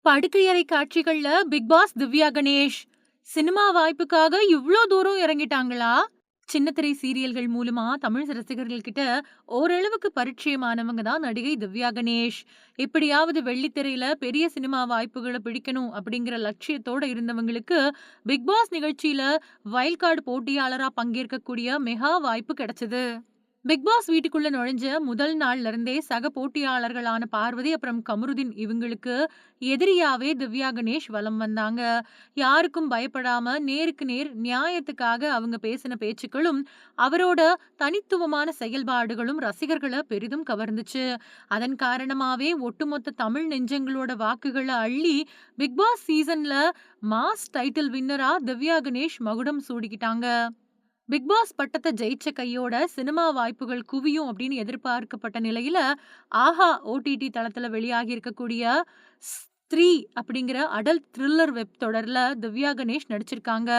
படுக்கையறை காட்சிகள்ல Bigg Boss Divya Ganesh cinema வாய்ப்புக்காக இவ்ளோ தூரம் இறங்கிட்டாங்களா? சின்னத்திரை சீரியல்கள் மூலமா தமிழ் ரசிகர்கள் கிட்ட ஓரளவுக்கு பரிச்சயமானவங்க தான் நடிகை திவ்யா கணேஷ். எப்படியாவது வெள்ளித்திரையில பெரிய சினிமா வாய்ப்புகள பிடிக்கணும் அப்படிங்கிற லட்சியத்தோட இருந்தவங்களுக்கு பிக் பாஸ் நிகழ்ச்சியில வைல்ட் கார்டு போட்டியாளரா பங்கேற்கக்கூடிய மெகா வாய்ப்பு கிடைச்சது. பிக் பாஸ் வீட்டுக்குள்ள நுழைஞ்ச முதல் நாள்ல இருந்தே சக போட்டியாளர்களான பார்வதி அப்புறம் கமருதீன் இவங்களுக்கு எதிரியாவே திவ்யா கணேஷ் வலம் வந்தாங்க. யாருக்கும் பயப்படாம நேருக்கு நேர் நியாயத்துக்காக அவங்க பேசின பேச்சுக்களும் அவரோட தனித்துவமான செயல்பாடுகளும் ரசிகர்களை பெரிதும் கவர்ந்துச்சு. அதன் காரணமாவே ஒட்டுமொத்த தமிழ் நெஞ்சங்களோட வாக்குகளை அள்ளி பிக் பாஸ் சீசன்ல மாஸ் டைட்டில் வின்னரா திவ்யா கணேஷ் மகுடம் சூடிக்கிட்டாங்க. பிக் பாஸ் பட்டத்த ஜெயிச்ச கையோட சினிமா வாய்ப்புகள் குவியும் அப்படின்னு எதிர்பார்க்கப்பட்ட நிலையில, ஆஹா ஓடிடி தளத்துல வெளியாகி இருக்கக்கூடிய ஸ்த்ரீ அப்படிங்கிற அடல்ட் த்ரில்லர் வெப் தொடர்ல திவ்யா கணேஷ் நடிச்சிருக்காங்க.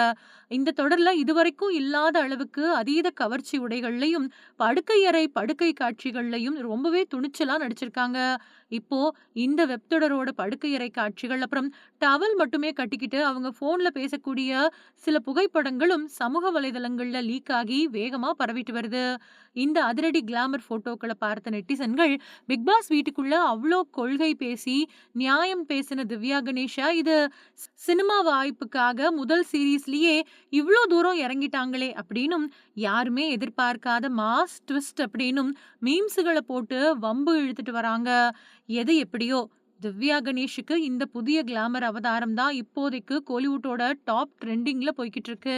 இந்த தொடர்ல இதுவரைக்கும் இல்லாத அளவுக்கு அதீத கவர்ச்சி உடைகள்லயும், படுக்கையறை படுக்கை காட்சிகள்லயும் ரொம்பவே துணிச்சலா நடிச்சிருக்காங்க. இப்போ இந்த வெப் தொடரோட படுக்கையறை காட்சிகள், அப்புறம் டவல் மட்டுமே கட்டிக்கிட்டு அவங்க ஃபோன்ல பேசக்கூடிய சில புகைப்படங்களும் சமூக வலைதளங்கள்ல லீக் ஆகி வேகமா பரவிட்டு வருது. இந்த அதிரடி கிளாமர் போட்டோக்கள பார்த்த நெட்டிசன்கள், பிக் பாஸ் வீட்டுக்குள்ள அவ்ளோ கொள்கை பேசி, நியாயம் பேசின திவ்யா கணேஷா, இது சினிமா வாய்ப்புக்காக முதல் சீரிஸ்லயே இவ்ளோ தூரம் இறங்கிட்டாங்களே அப்படின்னும், யாருமே எதிர்பார்க்காத மாஸ் ட்விஸ்ட் அப்படின்னும் மீம்ஸ்கள போட்டு வம்பு இழுத்துட்டு வராங்க. எது எப்படியோ திவ்யா கணேஷுக்கு இந்த புதிய கிளாமர் அவதாரம் தான் இப்போதைக்கு கோலிவுட்டோட டாப் ட்ரெண்டிங்ல போய்கிட்டு இருக்கு.